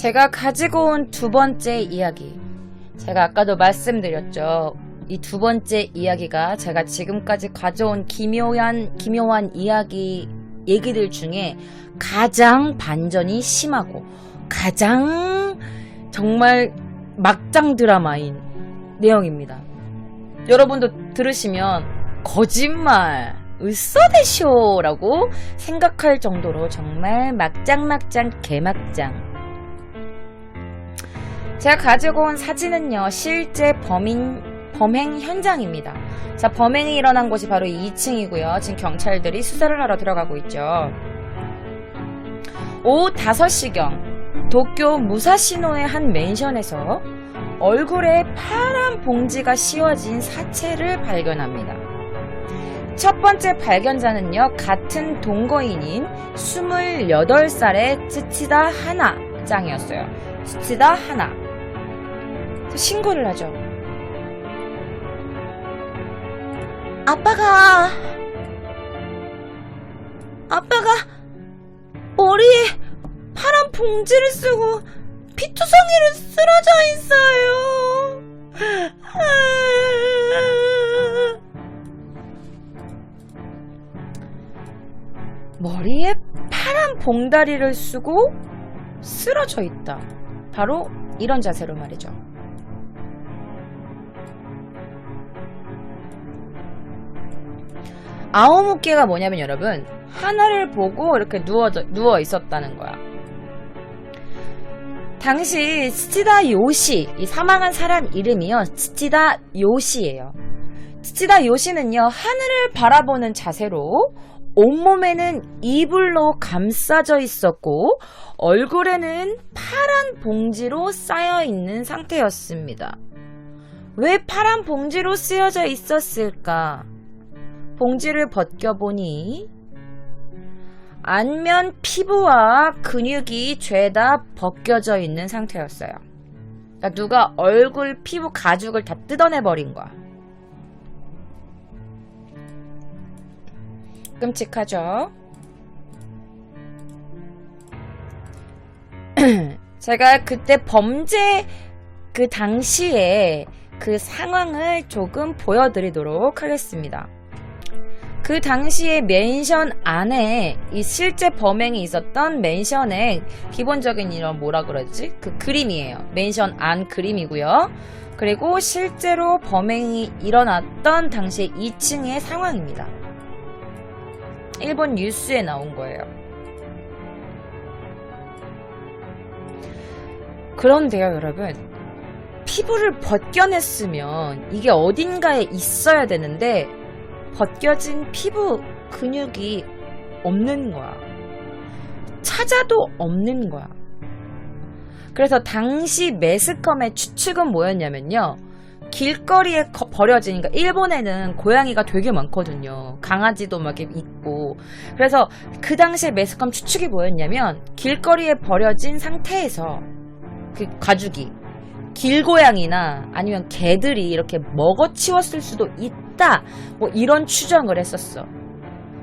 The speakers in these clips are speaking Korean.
제가 가지고 온 두 번째 이야기. 제가 아까도 말씀드렸죠. 이 두 번째 이야기가 제가 지금까지 가져온 기묘한 얘기들 중에 가장 반전이 심하고 가장 정말 막장 드라마인 내용입니다. 여러분도 들으시면 거짓말 으써대쇼라고 생각할 정도로 정말 막장 개막장. 제가 가지고 온 사진은요, 실제 범행 현장입니다. 자, 범행이 일어난 곳이 바로 2층이고요. 지금 경찰들이 수사를 하러 들어가고 있죠. 오후 5시경 도쿄 무사시노의 한 맨션에서 얼굴에 파란 봉지가 씌워진 사체를 발견합니다. 첫 번째 발견자는요, 같은 동거인인 28살의 츠치다 하나 짱이었어요. 츠치다 하나. 신고를 하죠. 아빠가 머리에 파란 봉지를 쓰고 피투성이를 쓰러져 있어요. 머리에 파란 봉다리를 쓰고 쓰러져 있다. 바로 이런 자세로 말이죠. 아오무케가 뭐냐면 여러분, 하나를 보고 이렇게 누워 있었다는 거야. 당시 츠치다 요시, 이 사망한 사람 이름이요, 츠치다 요시예요. 츠치다 요시는요, 하늘을 바라보는 자세로 온몸에는 이불로 감싸져 있었고 얼굴에는 파란 봉지로 쌓여 있는 상태였습니다. 왜 파란 봉지로 쓰여져 있었을까? 봉지를 벗겨보니 안면 피부와 근육이 죄다 벗겨져 있는 상태였어요. 그러니까 누가 얼굴 피부 가죽을 다 뜯어내버린 거야. 끔찍하죠? 제가 그때 범죄 그 당시에 그 상황을 조금 보여드리도록 하겠습니다. 그 당시에 맨션 안에 이 실제 범행이 있었던 맨션의 기본적인 이런 뭐라 그러지? 그 그림이에요. 맨션 안 그림이고요. 그리고 실제로 범행이 일어났던 당시에 2층의 상황입니다. 일본 뉴스에 나온 거예요. 그런데요, 여러분, 피부를 벗겨냈으면 이게 어딘가에 있어야 되는데 벗겨진 피부 근육이 없는 거야. 찾아도 없는 거야. 그래서 당시 매스컴의 추측은 뭐였냐면요, 길거리에 버려진, 그러니까 일본에는 고양이가 되게 많거든요. 강아지도 막 있고. 그래서 그 당시에 매스컴 추측이 뭐였냐면, 길거리에 버려진 상태에서 그 가죽이 길고양이나 아니면 개들이 이렇게 먹어치웠을 수도 있다, 뭐 이런 추정을 했었어.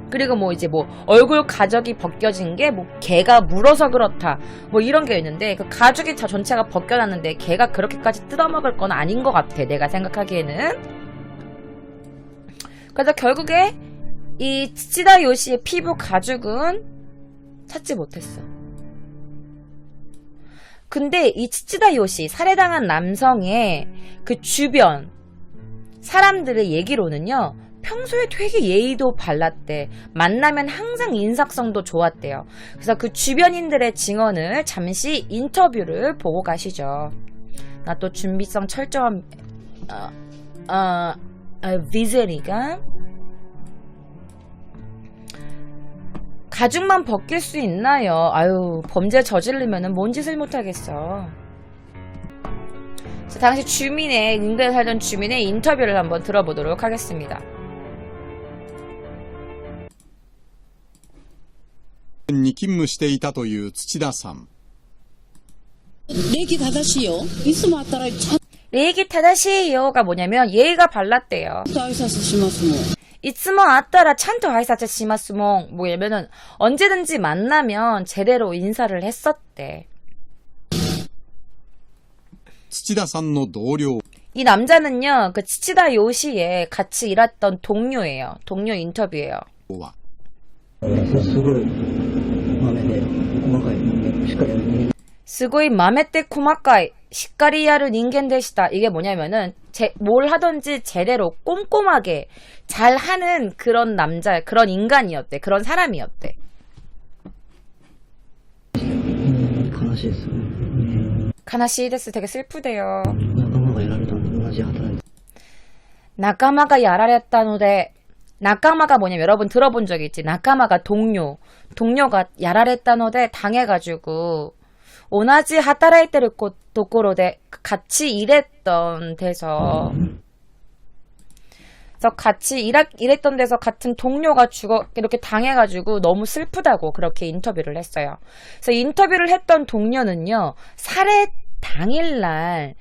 그리고 뭐 이제 뭐 얼굴 가죽이 벗겨진 게 뭐 개가 물어서 그렇다, 뭐 이런 게 있는데, 그 가죽이 전체가 벗겨났는데 개가 그렇게까지 뜯어먹을 건 아닌 것 같아, 내가 생각하기에는. 그래서 결국에 이 츠치다 요시의 피부 가죽은 찾지 못했어. 근데 이 츠치다 요시, 살해당한 남성의 그 주변 사람들의 얘기로는요, 평소에 되게 예의도 발랐대. 만나면 항상 인사성도 좋았대요. 그래서 그 주변인들의 증언을 잠시 인터뷰를 보고 가시죠. 나 또 준비성 철저한 비젤이가 가죽만 벗길 수 있나요? 아유, 범죄 저지르면은 뭔 짓을 못하겠어. 당시 주민의, 인근에 살던 주민의 인터뷰를 한번 들어보도록 하겠습니다. に勤務していたという土田さん。礼儀正しいよ。いつも会ったらちゃん 礼儀正しい요가 뭐냐면 예의가 발랐대요. と挨拶しますもん。 이츠모 아따라 찬토 하이사체 시마스몽. 뭐냐면은 언제든지 만나면 제대로 인사를 했었대. 土田さんの同僚 이 남자는요, 그 치치다 요시에 같이 일했던 동료예요. 동료 인터뷰예요. は、すごい豆で細かい人間しっかりやる人間 스고이 마메떼 쿠마카이 시카리야르 닌겐 데시다. 이게 뭐냐면은 뭘 하든지 제대로 꼼꼼하게 잘하는 그런 남자, 그런 인간이었대. 그런 사람이었대. 悲しいですよね。 카나시데스 되게 슬프대요. 仲間がやられたので同じ働いて 나카마가 야라랬다노데. 나카마가 뭐냐면 여러분 들어본 적 있지? 나카마가 동료가 야라랬다노데 당해가지고 오나지 하타라이테르 도코로데 같이 일했던 데서 그래서 같이 일했던 데서 같은 동료가 이렇게 당해가지고 너무 슬프다고 그렇게 인터뷰를 했어요. 그래서 인터뷰를 했던 동료는요, 살해 당일날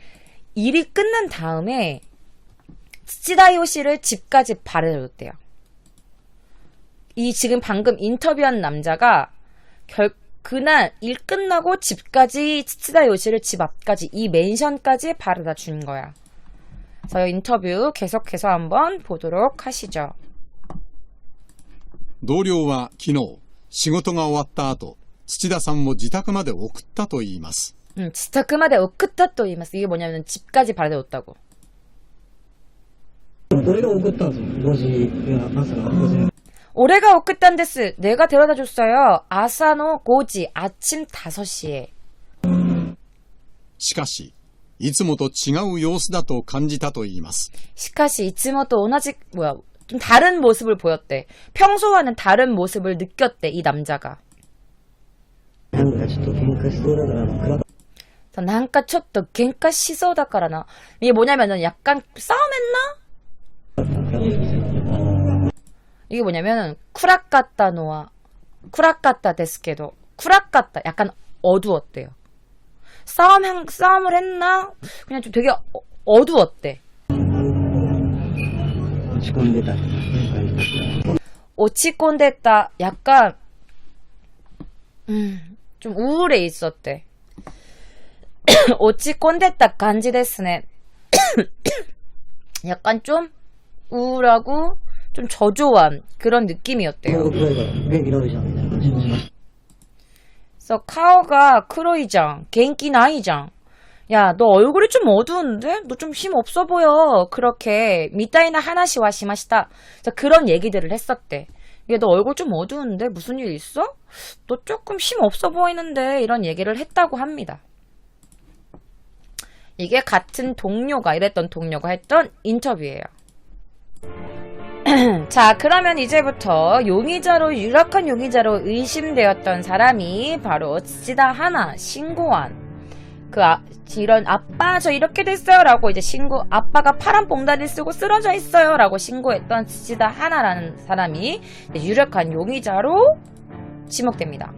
일이 끝난 다음에 츠치다요시를 집까지 바래줬대요. 이 지금 방금 인터뷰한 남자가 그날 일 끝나고 집까지 츠치다요시를 집 앞까지 이 맨션까지 바래다 준 거야. 그래서 인터뷰 계속해서 한번 보도록 하시죠. 同僚は昨日仕事が終わった後土田さんを自宅まで送ったといいます。 지타크마데 오크타 또 이마스. 이게 뭐냐면 집까지 바래다 줬다고. 俺が送ったんですよ。5時、朝の5時。 올해가 오크탄데스. 내가 데려다 줬어요. 아사노 고지 아침 5시에. しかし、いつもと違う様子だと感じたといいます。 시카시 이츠모토 오나지 좀 다른 모습을 보였대. 평소와는 다른 모습을 느꼈대, 이 남자가. なんかちょっと喧嘩しそうだから暗か 난가 쳤도 갱가 시소다까라나. 이게 뭐냐면은 약간 싸움했나? ったん 이게 뭐냐면 쿠라카타 데스케도 쿠라카타 약간 어두웠대요. 싸움을 했나? 그냥 좀 되게 어두웠대. 落ち込んでたって感じだった。 오치콘데타 약간 좀 우울해 있었대. 오치콘데타 간지 데스네. 약간 좀 우울하고 좀 저조한 그런 느낌이었대요. 顔が暗いから元気ないじゃんみたいな感じにしました。 그래서 카오가 크로이장, 갱기 나이장. 야, 너 얼굴이 좀 어두운데? 너 좀 힘 없어 보여. 그렇게 미타이나 하나시와 시마시다. 그런 얘기들을 했었대. 얘 너 얼굴 좀 어두운데? 무슨 일 있어? 너 조금 힘 없어 보이는데? 이런 얘기를 했다고 합니다. 이게 같은 동료가, 이랬던 동료가 했던 인터뷰예요. 자, 그러면 이제부터 용의자로, 유력한 용의자로 의심되었던 사람이 바로 츠치다 하나, 신고한. 이런 아빠 저 이렇게 됐어요 라고 이제 아빠가 파란 봉다리 쓰고 쓰러져 있어요 라고 신고했던 츠치다 하나라는 사람이 유력한 용의자로 지목됩니다.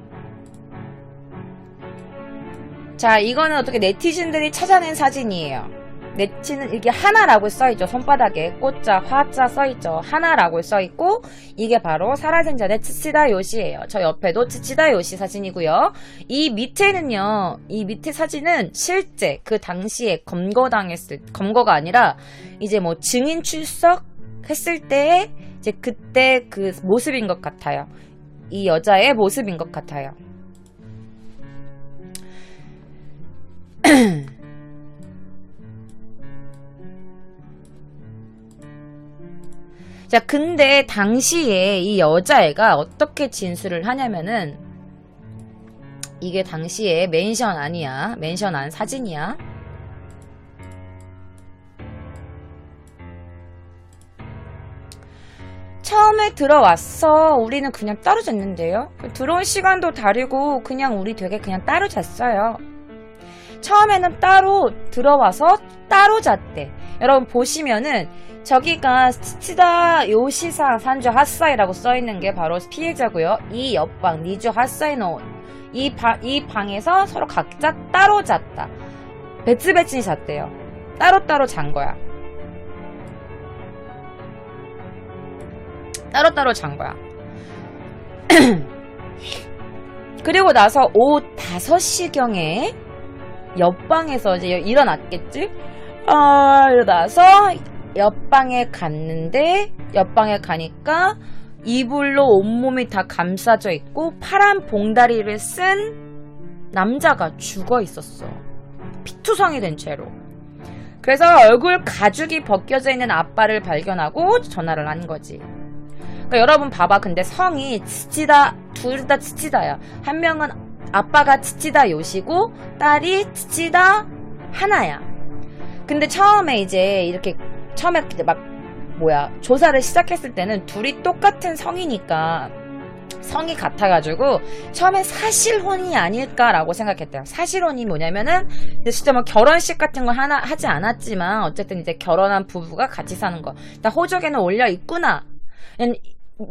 자, 이거는 어떻게 네티즌들이 찾아낸 사진이에요. 네티즌은 이게 하나라고 써있죠. 손바닥에 꽃자, 화자 써있죠. 하나라고 써있고 이게 바로 살아생전의 츠치다 요시예요. 저 옆에도 츠치다 요시 사진이고요. 이 밑에는요. 이 밑에 사진은 실제 그 당시에 검거가 아니라 이제 뭐 증인 출석했을 때 이제 그때 그 모습인 것 같아요. 이 여자의 모습인 것 같아요. 자, 근데 당시에 이 여자애가 어떻게 진술을 하냐면은 이게 당시에 멘션 아니야. 멘션 안 사진이야. 처음에 들어왔어. 우리는 그냥 따로 잤는데요. 들어온 시간도 다르고 그냥 우리 되게 그냥 따로 잤어요. 처음에는 따로 들어와서 따로 잤대. 여러분 보시면은 저기가 츠치다 요시사 산주 핫사이라고 써있는 게 바로 피해자고요. 이 옆방 니주 핫사이노 이 방에서 서로 각자 따로 잤다. 배츠배츠니 잤대요. 따로따로 잔 거야. 따로따로 잔 거야. 그리고 나서 오후 5시경에 옆방에서 이제 일어났겠지? 일어나서 옆방에 갔는데, 옆방에 가니까 이불로 온몸이 다 감싸져 있고 파란 봉다리를 쓴 남자가 죽어 있었어. 피투성이 된 채로. 그래서 얼굴 가죽이 벗겨져 있는 아빠를 발견하고 전화를 한 거지. 그러니까 여러분 봐봐. 근데 성이 츠치다, 둘 다 츠치다야. 한 명은 아빠가 츠치다 요시고 딸이 츠치다 하나야. 근데 처음에 이렇게 막 조사를 시작했을 때는 둘이 똑같은 성이니까 성이 같아가지고 처음에 사실혼이 아닐까라고 생각했대요. 사실혼이 뭐냐면은 근데 진짜 뭐 결혼식 같은 거 하나 하지 않았지만 어쨌든 이제 결혼한 부부가 같이 사는 거. 일단 호적에는 올려 있구나.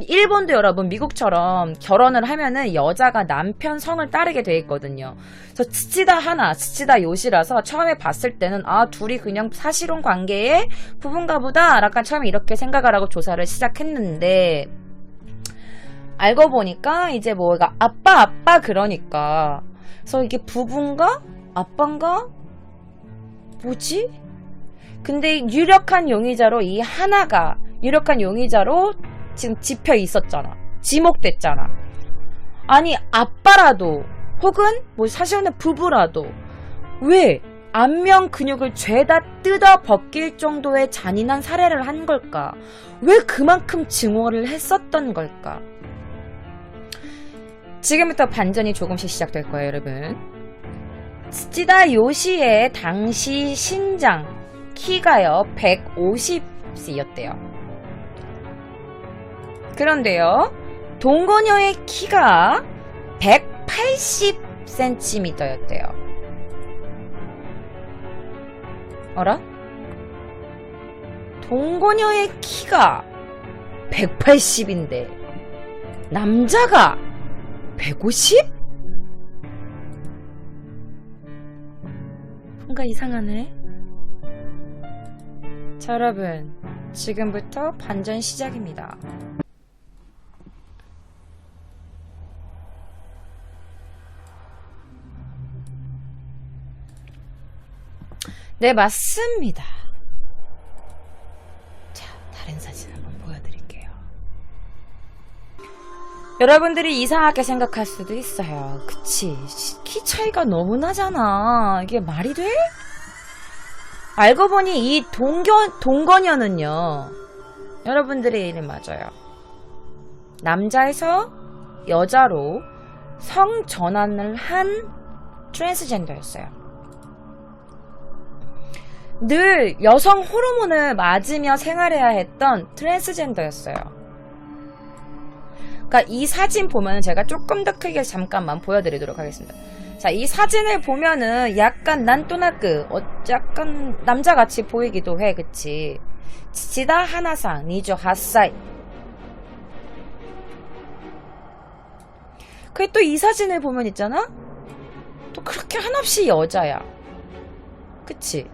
일본도 여러분 미국처럼 결혼을 하면은 여자가 남편 성을 따르게 돼 있거든요. 그래서 츠치다 하나, 츠치다 요시라서 처음에 봤을 때는 둘이 그냥 사실혼 관계의 부부인가 보다. 약간 처음에 이렇게 생각을 하고 조사를 시작했는데 알고 보니까 이제 아빠 그러니까 그래서 이게 부부인가? 아빠인가? 뭐지? 근데 유력한 용의자로 이 하나가 유력한 용의자로 지금 집혀 있었잖아. 지목됐잖아. 아니 아빠라도 혹은 사실은 부부라도 왜 안면 근육을 죄다 뜯어 벗길 정도의 잔인한 살해를 한 걸까? 왜 그만큼 증오를 했었던 걸까? 지금부터 반전이 조금씩 시작될 거예요, 여러분. 츠치다 요시의 당시 신장 키가요 150cm였대요. 그런데요, 동거녀의 키가 180cm였대요. 어라? 동거녀의 키가 180인데 남자가 150? 뭔가 이상하네. 자, 여러분, 지금부터 반전 시작입니다. 네, 맞습니다. 자, 다른 사진 한번 보여드릴게요. 여러분들이 이상하게 생각할 수도 있어요. 그치? 키 차이가 너무 나잖아. 이게 말이 돼? 알고 보니 이 동거녀는요, 여러분들의 이름 맞아요. 남자에서 여자로 성 전환을 한 트랜스젠더였어요. 늘 여성 호르몬을 맞으며 생활해야 했던 트랜스젠더였어요. 그러니까 이 사진 보면 제가 조금 더 크게 잠깐만 보여드리도록 하겠습니다. 자, 이 사진을 보면은 약간 난또나크, 약간 남자같이 보이기도 해, 그치? 츠치다 하나상, 28살. 그게 또 이 사진을 보면 있잖아? 또 그렇게 한없이 여자야. 그치?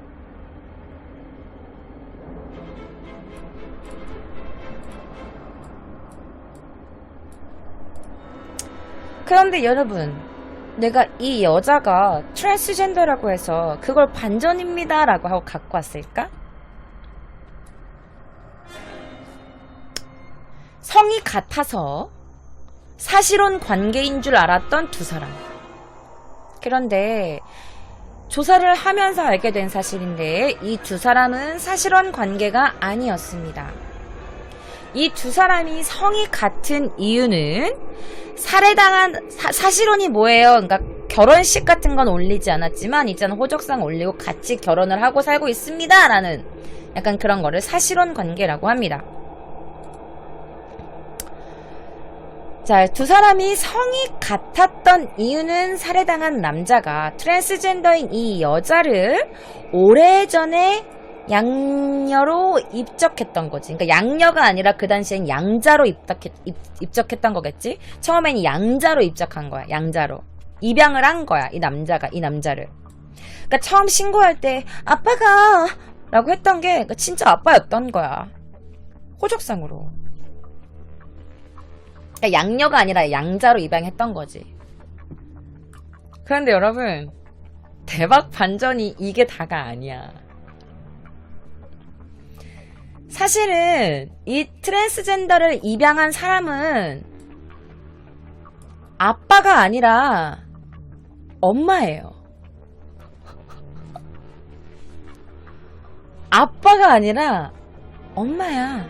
그런데 여러분, 내가 이 여자가 트랜스젠더라고 해서 그걸 반전입니다 라고 하고 갖고 왔을까? 성이 같아서 사실혼 관계인 줄 알았던 두 사람. 그런데 조사를 하면서 알게 된 사실인데 이 두 사람은 사실혼 관계가 아니었습니다. 이 두 사람이 성이 같은 이유는 살해당한 사실혼이 뭐예요? 그러니까 결혼식 같은 건 올리지 않았지만 이제는 호적상 올리고 같이 결혼을 하고 살고 있습니다 라는 약간 그런 거를 사실혼 관계라고 합니다. 자, 두 사람이 성이 같았던 이유는 살해당한 남자가 트랜스젠더인 이 여자를 오래전에 양녀로 입적했던 거지. 그러니까 양녀가 아니라 그 당시엔 양자로 입적했던 거겠지. 처음엔 양자로 입적한 거야. 양자로 입양을 한 거야. 이 남자를. 그러니까 처음 신고할 때 아빠가 라고 했던 게 진짜 아빠였던 거야. 호적상으로. 그러니까 양녀가 아니라 양자로 입양했던 거지. 그런데 여러분, 대박 반전이 이게 다가 아니야. 사실은 이 트랜스젠더를 입양한 사람은 아빠가 아니라 엄마예요. 아빠가 아니라 엄마야.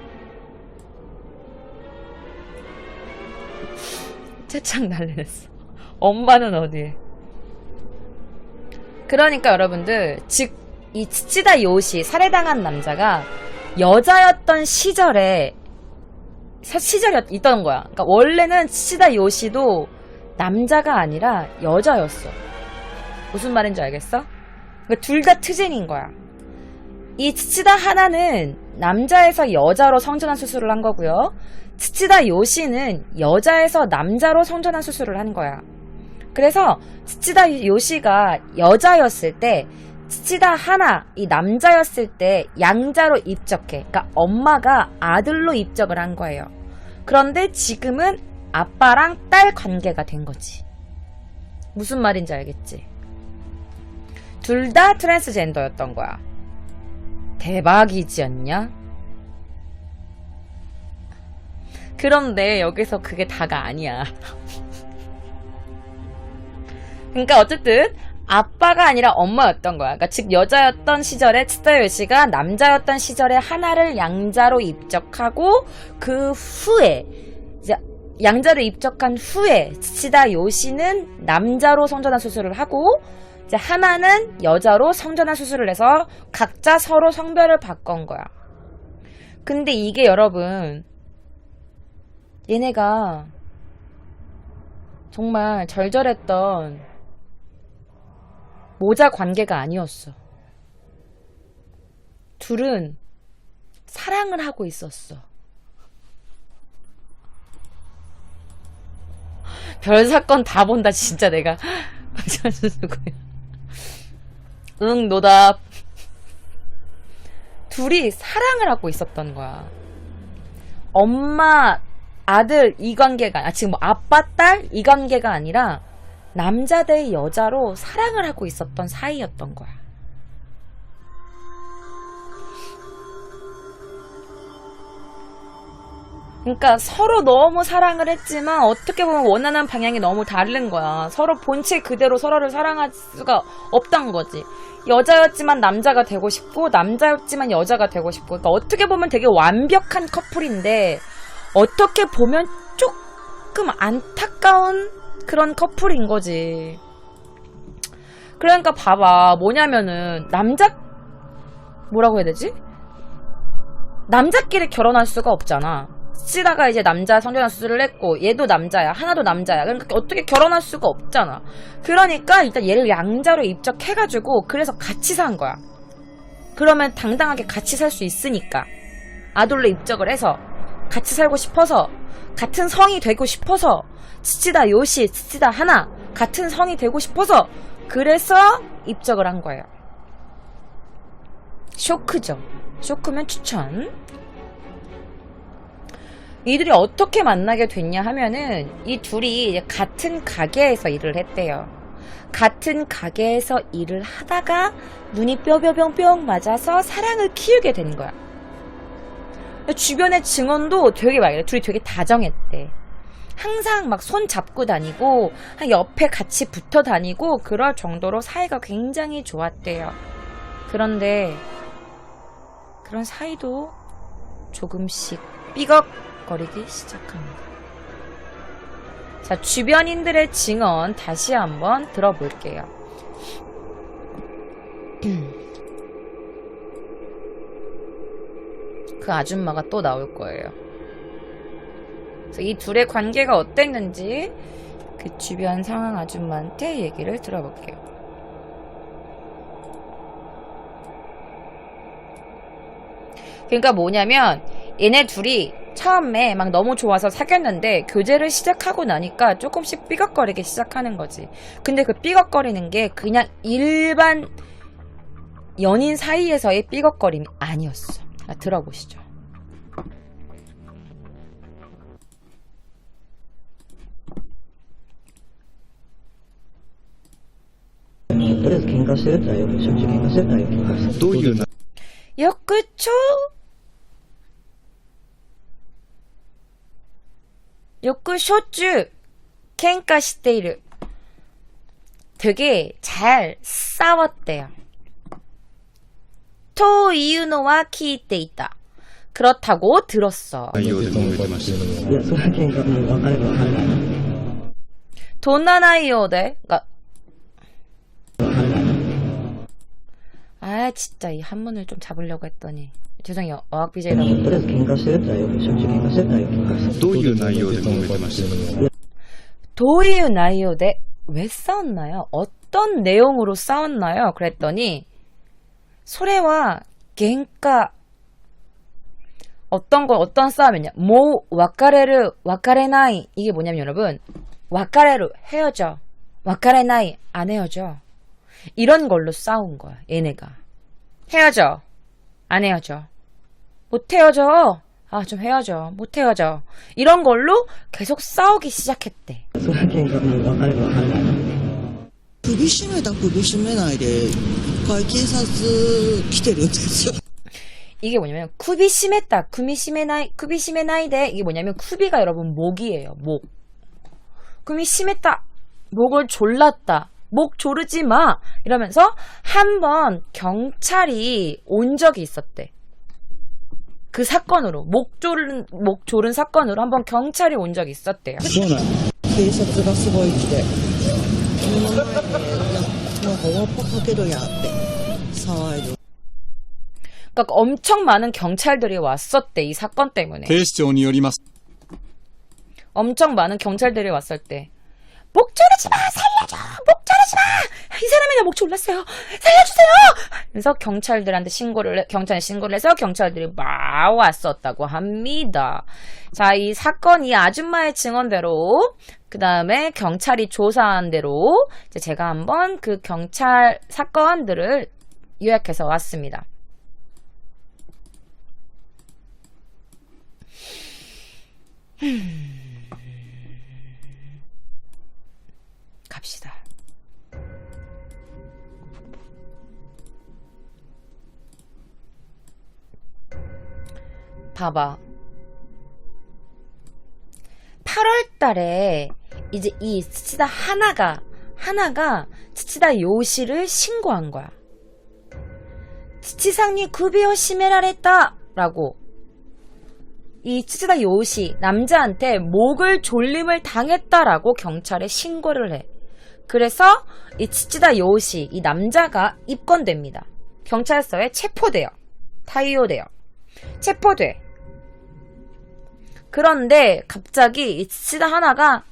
채창 난리냈어. 엄마는 어디에? 그러니까 여러분들, 즉 이 츠치다 요시 살해당한 남자가 여자였던 시절이 있던 거야. 그러니까 원래는 츠치다 요시도 남자가 아니라 여자였어. 무슨 말인지 알겠어? 그러니까 둘 다 트젠인 거야. 이 츠치다 하나는 남자에서 여자로 성전환 수술을 한 거고요. 츠치다 요시는 여자에서 남자로 성전환 수술을 한 거야. 그래서 츠치다 요시가 여자였을 때, 츠치다 하나, 이 남자였을 때 양자로 입적해. 그러니까 엄마가 아들로 입적을 한 거예요. 그런데 지금은 아빠랑 딸 관계가 된 거지. 무슨 말인지 알겠지? 둘 다 트랜스젠더였던 거야. 대박이지 않냐? 그런데 여기서 그게 다가 아니야. 그러니까 어쨌든 아빠가 아니라 엄마였던 거야. 그러니까 즉 여자였던 시절에 츠치다 요시가 남자였던 시절에 하나를 양자로 입적하고 그 후에 이제 양자로 입적한 후에 츠치다 요시는 남자로 성전환 수술을 하고 이제 하나는 여자로 성전환 수술을 해서 각자 서로 성별을 바꾼 거야. 근데 이게 여러분, 얘네가 정말 절절했던 모자 관계가 아니었어. 둘은 사랑을 하고 있었어. 별 사건 다 본다 진짜 내가. 응, 노답. 둘이 사랑을 하고 있었던 거야. 엄마, 아들 이 관계가 지금 뭐 아빠, 딸 이 관계가 아니라 남자 대 여자로 사랑을 하고 있었던 사이였던 거야. 그러니까 서로 너무 사랑을 했지만 어떻게 보면 원하는 방향이 너무 다른 거야. 서로 본체 그대로 서로를 사랑할 수가 없단 거지. 여자였지만 남자가 되고 싶고 남자였지만 여자가 되고 싶고. 그러니까 어떻게 보면 되게 완벽한 커플인데 어떻게 보면 조금 안타까운 그런 커플인 거지. 그러니까 봐봐. 뭐냐면은 뭐라고 해야 되지? 남자끼리 결혼할 수가 없잖아. 츠치다가 이제 남자 성전환 수술을 했고 얘도 남자야. 하나도 남자야. 그러니까 어떻게 결혼할 수가 없잖아. 그러니까 일단 얘를 양자로 입적해가지고 그래서 같이 산 거야. 그러면 당당하게 같이 살 수 있으니까. 아돌로 입적을 해서 같이 살고 싶어서 같은 성이 되고 싶어서 츠치다 요시, 츠치다 하나 같은 성이 되고 싶어서 그래서 입적을 한 거예요. 쇼크죠. 쇼크면 추천. 이들이 어떻게 만나게 됐냐 하면은 이 둘이 같은 가게에서 일을 했대요. 같은 가게에서 일을 하다가 눈이 뿅뿅뿅뿅 맞아서 사랑을 키우게 된 거야. 주변의 증언도 되게 많아요. 둘이 되게 다정했대. 항상 막 손 잡고 다니고 옆에 같이 붙어 다니고 그럴 정도로 사이가 굉장히 좋았대요. 그런데 그런 사이도 조금씩 삐걱거리기 시작합니다. 자, 주변인들의 증언 다시 한번 들어볼게요. 그 아줌마가 또 나올 거예요. 그래서 이 둘의 관계가 어땠는지 그 주변 상황 아줌마한테 얘기를 들어볼게요. 그러니까 뭐냐면 얘네 둘이 처음에 막 너무 좋아서 사귀었는데 교제를 시작하고 나니까 조금씩 삐걱거리기 시작하는 거지. 근데 그 삐걱거리는 게 그냥 일반 연인 사이에서의 삐걱거림이 아니었어. 자, 들어보시죠. りあえず喧嘩してるってのはよく、しょっちゅう喧嘩してるってのはよく聞かせて。どういうな、よくしょっちゅう喧嘩している. 되게 잘 싸웠대요. 또 이유노와 키이테 있다. 그렇다고 들었어. 内容で揉めてました。いや、それは喧嘩もう別れが分かんない。 돈나나이오데. 아 진짜 이 한문을 좀 잡으려고 했더니 죄송해요. 어학 BJ라고. とりあえず喧嘩してるってのはよく、しょっちゅう喧嘩してるってのはよく聞かせて。どういう内容で揉めてました。 도이유 나이오데. 왜 싸웠나요? 어떤 내용으로 싸웠나요? 그랬더니 소래와 겐까 어떤 싸움이냐? 모 와카레르 와카레나이. 이게 뭐냐면 여러분, 와카레르 헤어져, 와카레나이 안 헤어져. 이런 걸로 싸운 거야. 얘네가 헤어져, 안 헤어져, 못 헤어져. 아, 좀 헤어져, 못 헤어져. 이런 걸로 계속 싸우기 시작했대. それは喧嘩もう別れが分かんない。首絞めた首絞めないで一回警察来てるんですよ。 이게 뭐냐면 쿠비 심했다, 쿠비 심해나이데. 이게 뭐냐면 쿠비가 여러분 목이에요. 목. 쿠비 심했다, 목을 졸랐다, 목 조르지 마 이러면서 한번 경찰이 온 적이 있었대. 그 사건으로 목 조른 사건으로 한번 경찰이 온 적이 있었대요. 警察がすごい来て、目の前でなんかワッパかけろやって騒いで。 그러니까 엄청 많은 경찰들이 왔었대. 이 사건 때문에. 警視庁によります。 엄청 많은 경찰들이 왔을 때 목 조르지 마! 살려줘! 목 조르지 마! 이 사람이 나 목 졸랐어요! 살려주세요! 그래서 경찰들한테 경찰에 신고를 해서 경찰들이 막 왔었다고 합니다. 자, 이 사건, 이 아줌마의 증언대로, 그 다음에 경찰이 조사한 대로, 이제 제가 한번 그 경찰 사건들을 요약해서 왔습니다. 갑시다. 봐봐. 8월 달에 이제 이 츠치다 하나가 츠치다 요시를 신고한 거야. 츠치상니 구비오 시메라랬다 라고. 이 츠치다 요시 남자한테 목을 졸림을 당했다라고 경찰에 신고를 해. 그래서 이 츠치다 요시 이 남자가 입건됩니다. 경찰서에 체포돼요. 타이오돼요. 체포돼. 그런데 갑자기 이 츠치다 하나가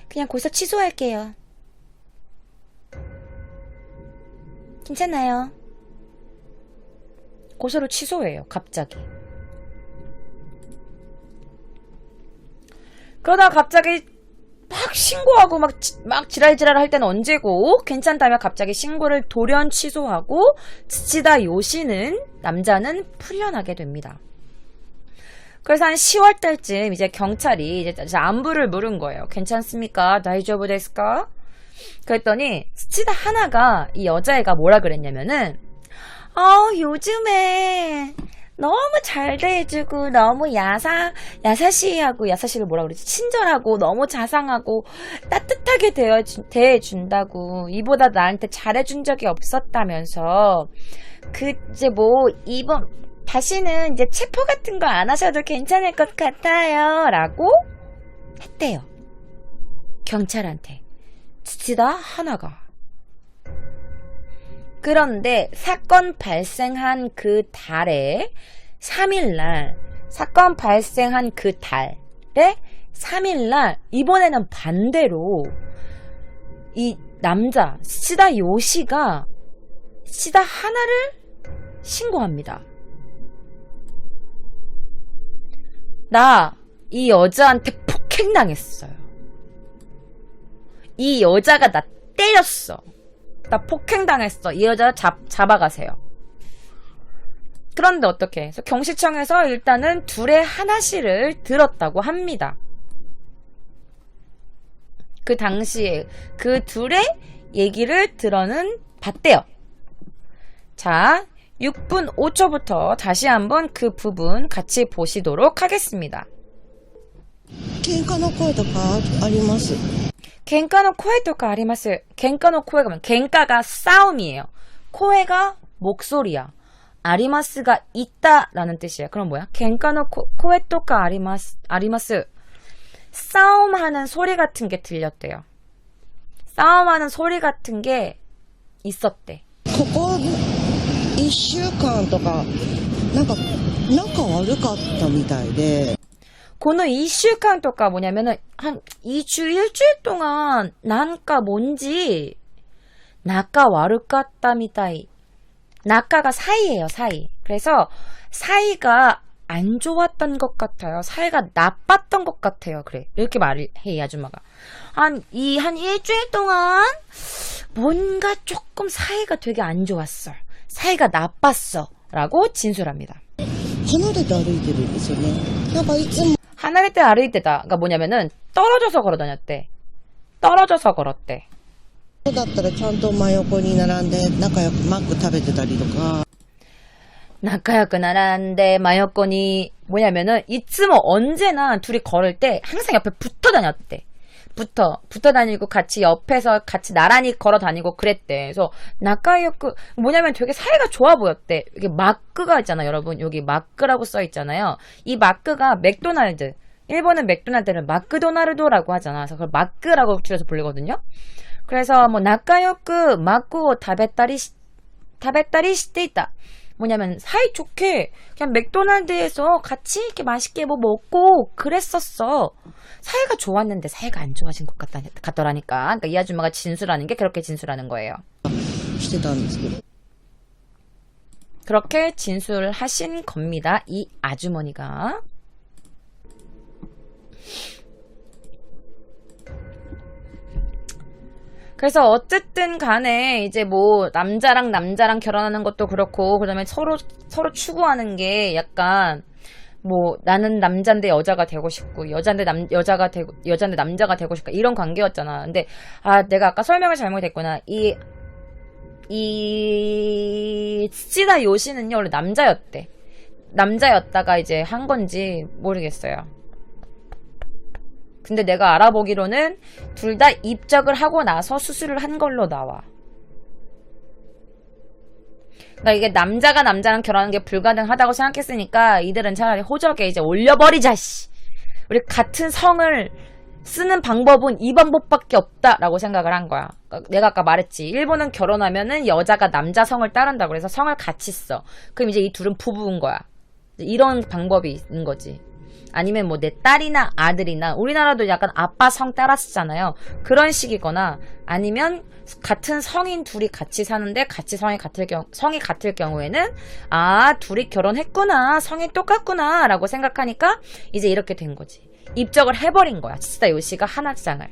그냥 고소 취소할게요. 괜찮아요. 고소를 취소해요. 갑자기. 그러다가 갑자기 막 신고하고 막 지랄지랄 할 때는 언제고 괜찮다며 갑자기 신고를 돌연 취소하고 츠치다 요시는 남자는 풀려나게 됩니다. 그래서 한 10월 달쯤 이제 경찰이 이제 안부를 물은 거예요. 괜찮습니까? 다이조부 데스까? 그랬더니 츠치다 하나가 이 여자애가 뭐라 그랬냐면은 요즘에 너무 잘 대해주고 너무 야사시하고 야사시를 뭐라 그러지? 친절하고 너무 자상하고 따뜻하게 대해준다고. 이보다 나한테 잘해준 적이 없었다면서 이제 뭐 다시는 이제 체포 같은 거 안 하셔도 괜찮을 것 같아요 라고 했대요. 경찰한테. 츠치다 하나가. 그런데 사건 발생한 그 달에 3일날 사건 발생한 그 달에 3일날 이번에는 반대로 이 남자 츠치다 요시가 츠치다 하나를 신고합니다. 나 이 여자한테 폭행당했어요. 이 여자가 나 때렸어. 나 폭행당했어. 이 여자 잡아가세요. 그런데 어떻게? 그래서 경시청에서 일단은 둘의 하나씩을 들었다고 합니다. 그 당시에 그 둘의 얘기를 들어는 봤대요. 자, 6분 5초부터 다시 한번 그 부분 같이 보시도록 하겠습니다. 喧嘩の声とかあります。 갱가노 코에토가 아리마스. 갱가노 코에가 면 갱가가 싸움이에요. 코에가 목소리야. 아리마스가 있다라는 뜻이야. 그럼 뭐야? 갱가노 코에토가 아리마스. 싸움하는 소리 같은 게 들렸대요. 싸움하는 소리 같은 게 있었대. ここ1週間とかなんか仲悪かったみたいで 고노 2週間 또가 뭐냐면은 한 2주 일주일 동안 난가 뭔지 나까 와르까따 미타이. 나까가 사이예요, 사이. 그래서 사이가 안 좋았던 것 같아요. 사이가 나빴던 것 같아요. 그래. 이렇게 말을 해, 이 아줌마가. 한 일주일 동안 뭔가 조금 사이가 되게 안 좋았어. 사이가 나빴어. 라고 진술합니다. 離れて歩いてるんですよね。なんかいつも 하나를 때 아르이 때다. 그러니까 뭐냐면은 떨어져서 걸어 다녔대. 떨어져서 걸었대. だったらちゃんと真横に並んで仲良くマック食べてたりとか 나카야크 나란데 마요코니 뭐냐면은 이츠모 언제나 둘이 걸을 때 항상 옆에 붙어 다녔대. 붙어 다니고 같이 옆에서 같이 나란히 걸어 다니고 그랬대. 그래서 나카야크 뭐냐면 되게 사이가 좋아 보였대. 이게 마크가 있잖아, 여러분. 여기 마크라고 써 있잖아요. 이 마크가 맥도날드. 일본은 맥도날드를 마크도나르도라고 하잖아. 그래서 그걸 마크라고 줄여서 부르거든요. 그래서 뭐 나카야크 마쿠 타베타리 시테 있다. 뭐냐면 사이좋게 그냥 맥도날드에서 같이 이렇게 맛있게 뭐 먹고 그랬었어. 사이가 좋았는데 사이가 안 좋아진 것 같더라니까. 그러니까 이 아줌마가 진술하는 게 그렇게 진술하는 거예요. してたんですけど 그렇게 진술하신 겁니다. 이 아주머니가. 그래서 어쨌든 간에 이제 뭐 남자랑 결혼하는 것도 그렇고 그다음에 서로 추구하는 게 약간 뭐 나는 남잔데 여자가 되고 싶고 여잔데 남자가 되고 싶고 이런 관계였잖아. 근데 내가 아까 설명을 잘못했구나. 이 츠치다 요시는요 원래 남자였대. 남자였다가 이제 한 건지 모르겠어요. 근데 내가 알아보기로는 둘 다 입적을 하고 나서 수술을 한 걸로 나와. 그러니까 이게 남자가 남자랑 결혼하는 게 불가능하다고 생각했으니까 이들은 차라리 호적에 이제 올려버리자 씨. 우리 같은 성을 쓰는 방법은 이 방법밖에 없다라고 생각을 한 거야. 그러니까 내가 아까 말했지. 일본은 결혼하면은 여자가 남자 성을 따른다고 그래서 성을 같이 써. 그럼 이제 이 둘은 부부인 거야. 이런 방법이 있는 거지. 아니면 뭐 내 딸이나 아들이나 우리나라도 약간 아빠 성 따라 쓰잖아요. 그런 식이거나 아니면 같은 성인 둘이 같이 사는데 같이 성이 같을 경우에는 둘이 결혼했구나. 성이 똑같구나 라고 생각하니까 이제 이렇게 된 거지. 입적을 해버린 거야. 츠치다 요시가 한학장을.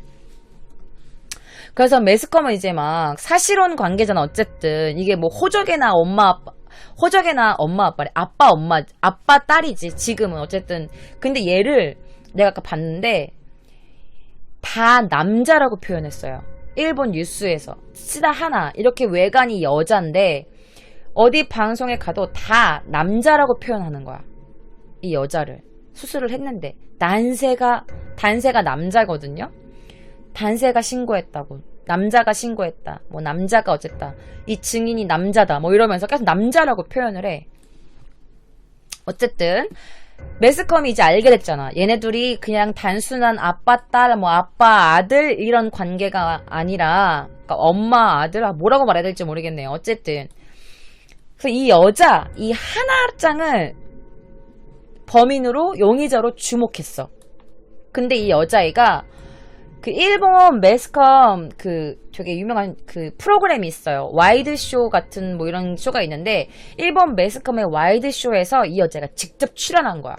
그래서 매스컴은 이제 막 사실혼 관계잖아. 어쨌든 이게 뭐 호적이나 엄마 아빠래. 아빠 딸이지. 지금은 어쨌든. 근데 얘를 내가 아까 봤는데 다 남자라고 표현했어요. 일본 뉴스에서. 츠치다 하나 이렇게 외관이 여잔데 어디 방송에 가도 다 남자라고 표현하는 거야. 이 여자를. 수술을 했는데 단세가 남자거든요. 단세가 신고했다고. 남자가 신고했다. 뭐 남자가 어쨌다. 이 증인이 남자다. 뭐 이러면서 계속 남자라고 표현을 해. 어쨌든 매스컴이 이제 알게 됐잖아. 얘네 둘이 그냥 단순한 아빠 딸, 뭐 아빠 아들 이런 관계가 아니라 그러니까 엄마 아들 뭐라고 말해야 될지 모르겠네요. 어쨌든 그래서 이 여자 이 하나짱을 범인으로 용의자로 주목했어. 근데 이 여자애가 그 일본 매스컴 그 되게 유명한 그 프로그램이 있어요. 와이드쇼 같은 뭐 이런 쇼가 있는데 일본 매스컴의 와이드쇼에서 이 여자가 직접 출연한 거야.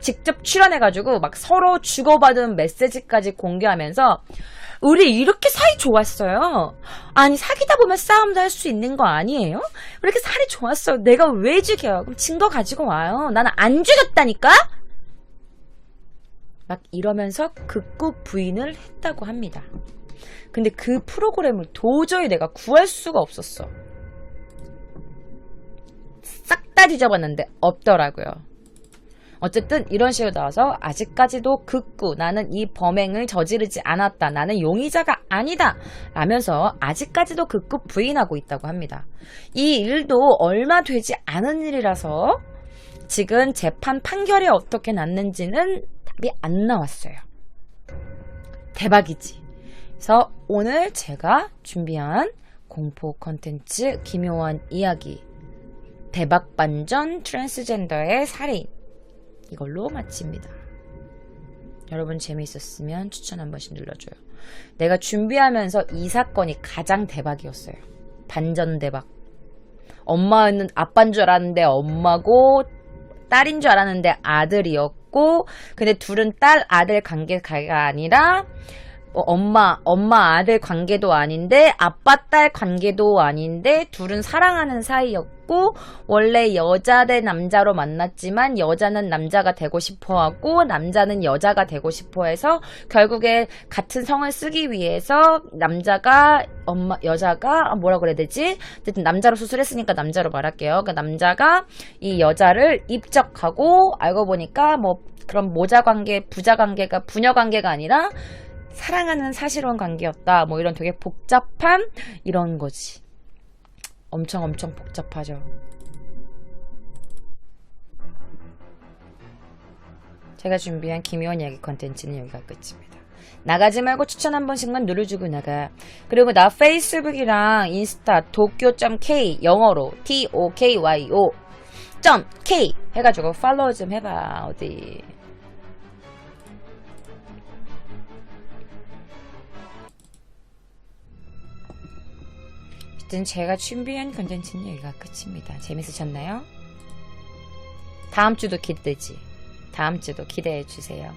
직접 출연해가지고 막 서로 주고받은 메시지까지 공개하면서 우리 이렇게 사이 좋았어요. 아니 사귀다 보면 싸움도 할 수 있는 거 아니에요? 왜 이렇게 사이 좋았어요? 내가 왜 죽여요? 그럼 증거 가지고 와요. 나는 안 죽였다니까? 막 이러면서 극구 부인을 했다고 합니다. 근데 그 프로그램을 도저히 내가 구할 수가 없었어. 싹 다 뒤져봤는데 없더라고요. 어쨌든 이런 식으로 나와서 아직까지도 극구 나는 이 범행을 저지르지 않았다. 나는 용의자가 아니다. 라면서 아직까지도 극구 부인하고 있다고 합니다. 이 일도 얼마 되지 않은 일이라서 지금 재판 판결이 어떻게 났는지는 답이 안 나왔어요. 대박이지. 그래서 오늘 제가 준비한 공포 컨텐츠 기묘한 이야기 대박 반전 트랜스젠더의 살인 이걸로 마칩니다. 여러분 재미있었으면 추천 한 번씩 눌러줘요. 내가 준비하면서 이 사건이 가장 대박이었어요. 반전 대박. 엄마는 아빠인 줄 알았는데 엄마고 딸인 줄 알았는데 아들이었고 근데 둘은 딸 아들 관계가 아니라 엄마 아들 관계도 아닌데 아빠 딸 관계도 아닌데 둘은 사랑하는 사이였고 원래 여자 대 남자로 만났지만 여자는 남자가 되고 싶어하고 남자는 여자가 되고 싶어해서 결국에 같은 성을 쓰기 위해서 여자가 뭐라 그래야 되지? 어쨌든 남자로 수술했으니까 남자로 말할게요. 그러니까 남자가 이 여자를 입적하고 알고 보니까 뭐 그런 모자 관계, 부자 관계가 부녀 관계가 아니라 사랑하는 사실혼 관계였다. 뭐 이런 되게 복잡한 이런 거지. 엄청 복잡하죠. 제가 준비한 기묘한 이야기 컨텐츠는 여기가 끝입니다. 나가지 말고 추천 한 번씩만 누르주고 나가. 그리고 나 페이스북이랑 인스타 도쿄.k 영어로 TOKYO.K 해가지고 팔로우 좀 해봐. 어디 어쨌든 제가 준비한 컨텐츠는 여기가 끝입니다. 재밌으셨나요? 다음 주도 기대되지. 다음 주도 기대해 주세요.